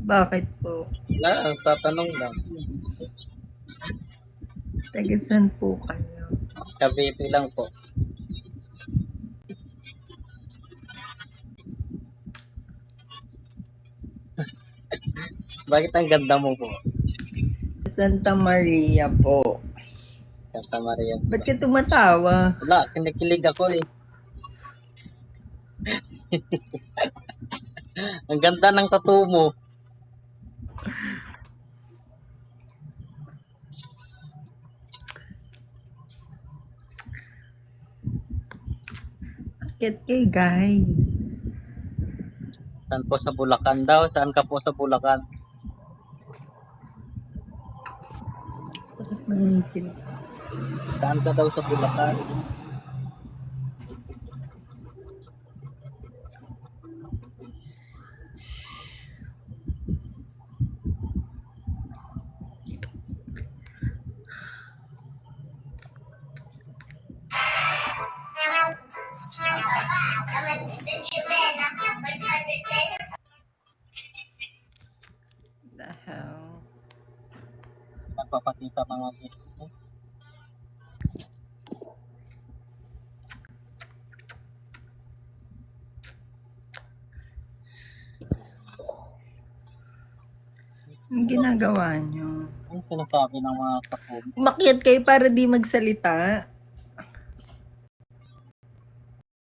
Bakit po? Wala, tatanong lang. Taga-saan po kayo? Cavite lang po. Bakit ang ganda mo po? Sa Santa Maria po. Santa Maria. Ba't ka tumatawa? Wala, kinikilig ako eh. Ang ganda ng tattoo mo. Bakit kayo guys? Saan po sa Bulacan daw? Saan ka po sa Bulacan? Bakit manipil? Saan ka daw sa Bulacan? The hell? Nagpapakita mga gift mo. Anong ginagawa nyo? Ang sinasabi ng mga tattoo mo. Umakyat kayo para di magsalita?